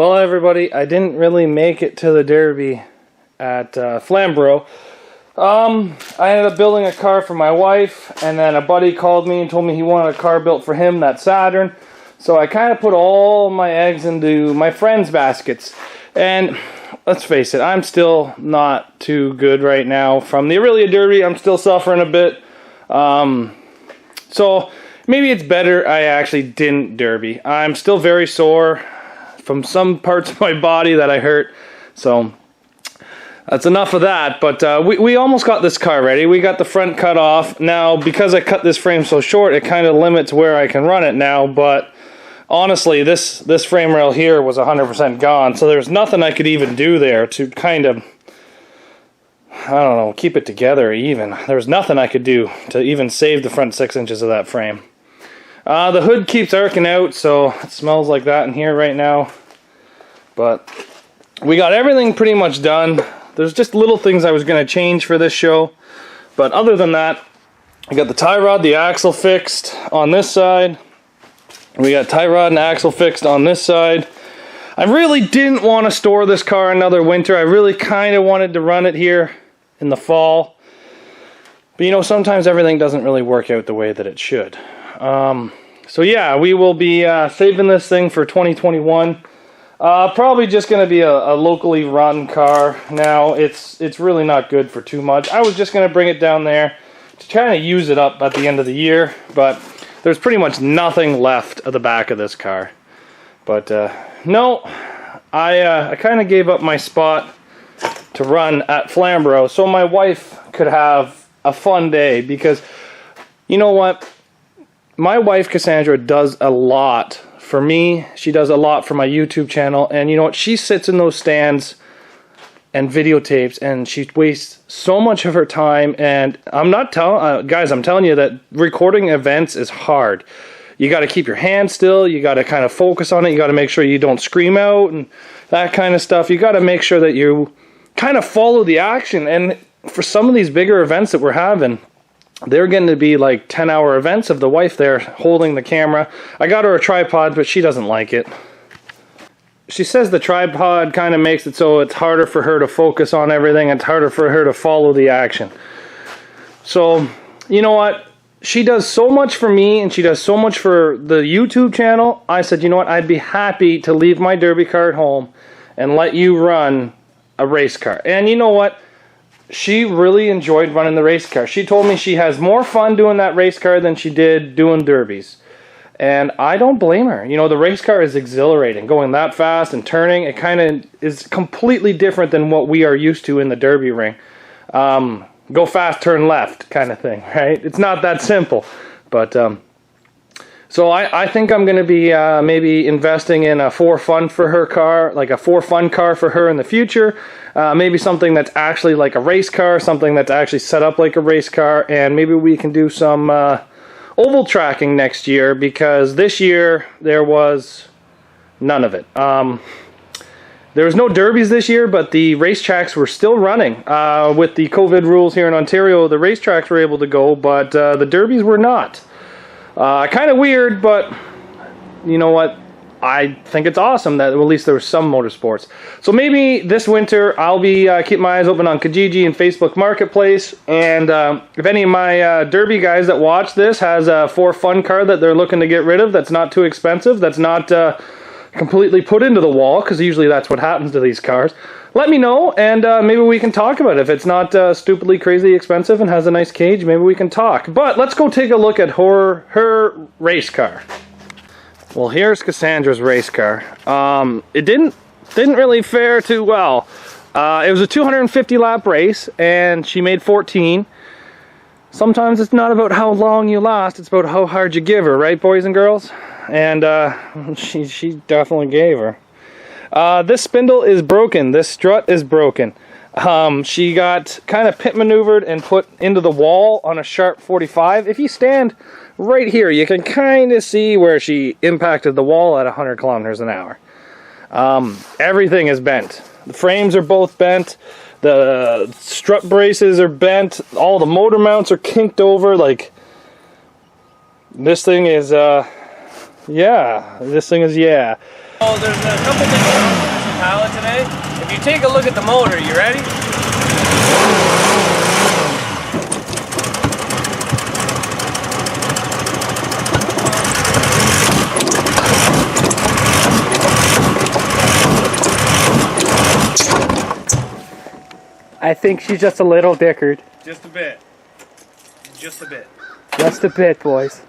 Well, everybody, I didn't really make it to the Derby at Flamborough. I ended up building a car for my wife, and then a buddy called me and told me he wanted a car built for him, that Saturn. So I kind of put all my eggs into my friends' baskets. And let's face it, I'm still not too good right now from the Aurelia Derby. I'm still suffering a bit. So maybe it's better I actually didn't Derby. I'm still very sore from some parts of my body that I hurt. So that's enough of that. But we almost got this car ready. We got the front cut off. Now, because I cut this frame so short, it kind of limits where I can run it now. But honestly, this frame rail here was 100% gone. So there's nothing I could even do there to kind of, I don't know, keep it together even. There's nothing I could do to even save the front 6 inches of that frame. The hood keeps arcing out, so it smells like that in here right now. But we got everything pretty much done. There's just little things I was going to change for this show. But other than that, I got the tie rod, the axle fixed on this side. We got tie rod and axle fixed on this side. I really didn't want to store this car another winter. I really kind of wanted to run it here in the fall. But you know, sometimes everything doesn't really work out the way that it should. So yeah, we will be saving this thing for 2021. Probably just going to be a locally run car. Now, it's really not good for too much. I was just going to bring it down there to kind of use it up at the end of the year, but there's pretty much nothing left of the back of this car. But no, I kind of gave up my spot to run at Flamborough so my wife could have a fun day, because you know what? My wife, Cassandra, does a lot for me. She does a lot for my YouTube channel. And you know what? She sits in those stands and videotapes, and she wastes so much of her time. And I'm not telling, guys, I'm telling you that recording events is hard. You got to keep your hands still. You got to kind of focus on it. You got to make sure you don't scream out and that kind of stuff. You got to make sure that you kind of follow the action. And for some of these bigger events that we're having, they're going to be like 10-hour events of the wife there holding the camera. I got her a tripod, but she doesn't like it. She says the tripod kind of makes it so it's harder for her to focus on everything. It's harder for her to follow the action. So, you know what? She does so much for me, and she does so much for the YouTube channel. I said, you know what? I'd be happy to leave my Derby car at home and let you run a race car. And you know what? She really enjoyed running the race car. She told me she has more fun doing that race car than she did doing derbies. And I don't blame her. You know, the race car is exhilarating. Going that fast and turning, it kind of is completely different than what we are used to in the derby ring. Go fast, turn left kind of thing, right? It's not that simple. But so I think I'm going to be maybe investing in a for fun for her car, like a for fun car for her in the future. Maybe something that's actually like a race car, something that's actually set up like a race car, and maybe we can do some oval tracking next year, because this year there was none of it. There was no derbies this year, but the racetracks were still running. With the COVID rules here in Ontario, the racetracks were able to go, but the derbies were not. Kind of weird, but you know what? I think it's awesome that at least there was some motorsports. So maybe this winter I'll be keep my eyes open on Kijiji and Facebook Marketplace. And if any of my Derby guys that watch this has a for fun car that they're looking to get rid of, that's not too expensive, that's not completely put into the wall, because usually that's what happens to these cars, let me know, and maybe we can talk about it. If it's not stupidly crazy expensive and has a nice cage, maybe we can talk. But let's go take a look at her race car. Well, here's Cassandra's race car. It didn't really fare too well. It was a 250 lap race, and she made 14. Sometimes it's not about how long you last, it's about how hard you give her, right, boys and girls? And she definitely gave her. This spindle is broken. This strut is broken. She got kind of pit maneuvered and put into the wall on a sharp 45. If you stand right here, you can kind of see where she impacted the wall at 100 kilometers an hour. Everything is bent. The frames are both bent. The strut braces are bent. All the motor mounts are kinked over. Like, this thing is, yeah. So there's a couple things wrong with this Impala today. If you take a look at the motor, you ready? I think she's just a little dickered. Just a bit. Just a bit. Just a bit, boys.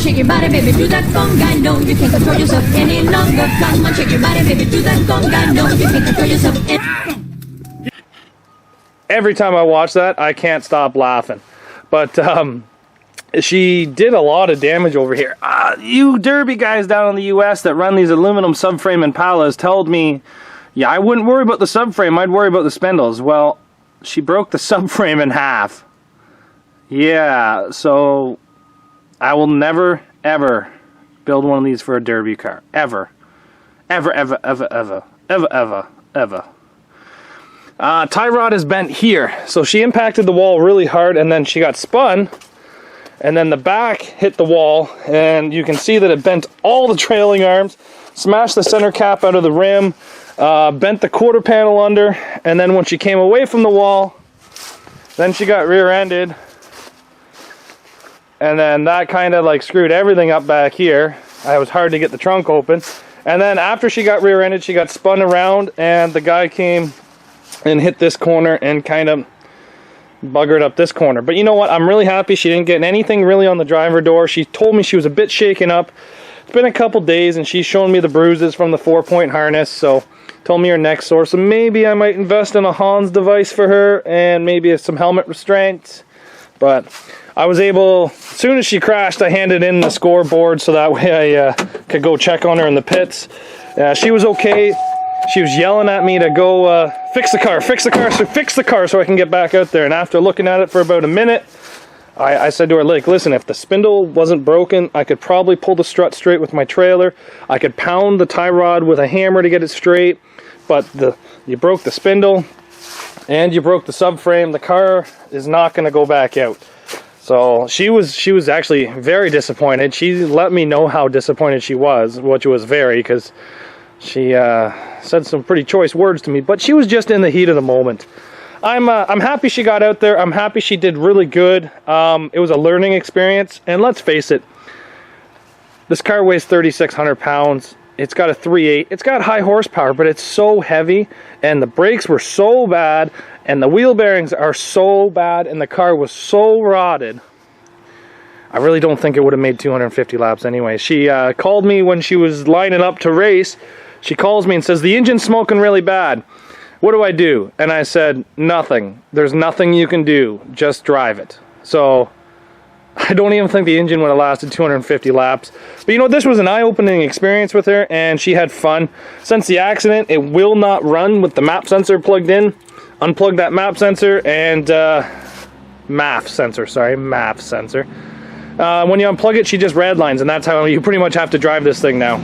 Shake your body, baby, do that conga. No, you can't control yourself any longer. Come on, shake your body, baby, do that conga. No, you can't control yourself any. Every time I watch that, I can't stop laughing. But she did a lot of damage over here. You derby guys down in the US that run these aluminum subframe Impalas told me, yeah, I wouldn't worry about the subframe, I'd worry about the spindles. Well, she broke the subframe in half. Yeah, so I will never, ever build one of these for a derby car. Ever. Ever, ever, ever, ever. Ever, ever, ever. Tie rod is bent here. So she impacted the wall really hard and then she got spun. And then the back hit the wall. And you can see that it bent all the trailing arms. Smashed the center cap out of the rim. Bent the quarter panel under. And then when she came away from the wall, then she got rear-ended. And then that kind of like screwed everything up back here. It was hard to get the trunk open. And then after she got rear-ended, she got spun around and the guy came and hit this corner and kind of buggered up this corner. But you know what? I'm really happy she didn't get anything really on the driver door. She told me she was a bit shaken up. It's been a couple days and she's shown me the bruises from the 4-point harness. So told me her neck's sore. So maybe I might invest in a Hans device for her and maybe some helmet restraints. But I was able, as soon as she crashed, I handed in the scoreboard so that way I could go check on her in the pits. She was okay. She was yelling at me to go fix the car, fix the car, so fix the car so I can get back out there. And after looking at it for about a minute, I said to her, like, listen, if the spindle wasn't broken, I could probably pull the strut straight with my trailer. I could pound the tie rod with a hammer to get it straight, but you broke the spindle and you broke the subframe. The car is not going to go back out. So she was actually very disappointed. She let me know how disappointed she was, which was very, because she said some pretty choice words to me. But she was just in the heat of the moment. I'm happy she got out there. I'm happy she did really good. It was a learning experience, and let's face it, this car weighs 3,600 pounds. It's got a 3.8. It's got high horsepower, but it's so heavy, and the brakes were so bad, and the wheel bearings are so bad, and the car was so rotted. I really don't think it would have made 250 laps anyway. She called me when she was lining up to race. She calls me and says, the engine's smoking really bad. What do I do? And I said, nothing. There's nothing you can do. Just drive it. So I don't even think the engine would have lasted 250 laps. But you know, this was an eye-opening experience with her, and she had fun. Since the accident, it will not run with the map sensor plugged in. Unplug that map sensor and MAF sensor. When you unplug it, she just redlines, and that's how you pretty much have to drive this thing now.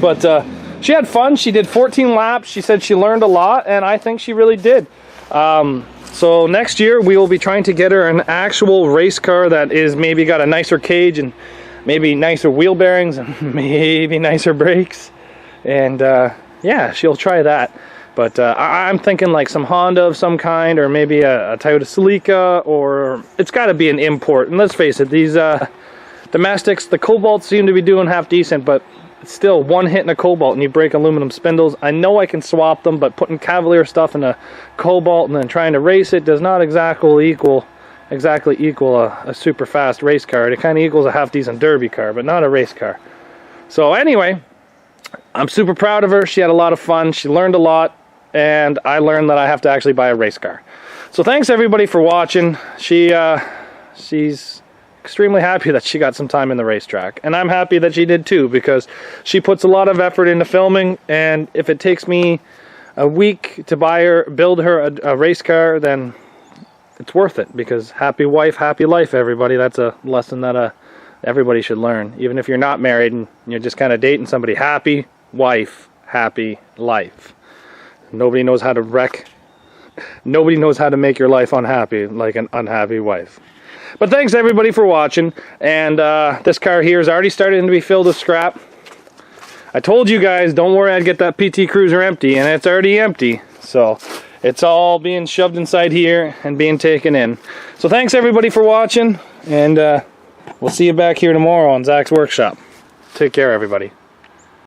But she had fun. She did 14 laps. She said she learned a lot, and I think she really did. So next year we will be trying to get her an actual race car that is maybe got a nicer cage and maybe nicer wheel bearings and maybe nicer brakes. And yeah, she'll try that. But I'm thinking like some Honda of some kind, or maybe a Toyota Celica, or it's got to be an import. And let's face it, these domestics, the Cobalt seem to be doing half decent, but it's still one hit in a Cobalt and you break aluminum spindles. I know I can swap them, but putting Cavalier stuff in a Cobalt and then trying to race it does not exactly equal a super fast race car. It kind of equals a half decent derby car, but not a race car. So anyway, I'm super proud of her. She had a lot of fun. She learned a lot. And I learned that I have to actually buy a race car. So thanks everybody for watching. She's extremely happy that she got some time in the racetrack. And I'm happy that she did too, because she puts a lot of effort into filming. And if it takes me a week to build her a race car, then it's worth it. Because happy wife, happy life, everybody. That's a lesson that everybody should learn. Even if you're not married and you're just kind of dating somebody. Happy wife, happy life. Nobody knows how to make your life unhappy like an unhappy wife. But thanks everybody for watching, and this car here is already starting to be filled with scrap. I told you guys, don't worry, I'd get that PT Cruiser empty, and it's already empty. So it's all being shoved inside here and being taken in. So thanks everybody for watching, and we'll see you back here tomorrow on Zach's Workshop. Take care, everybody.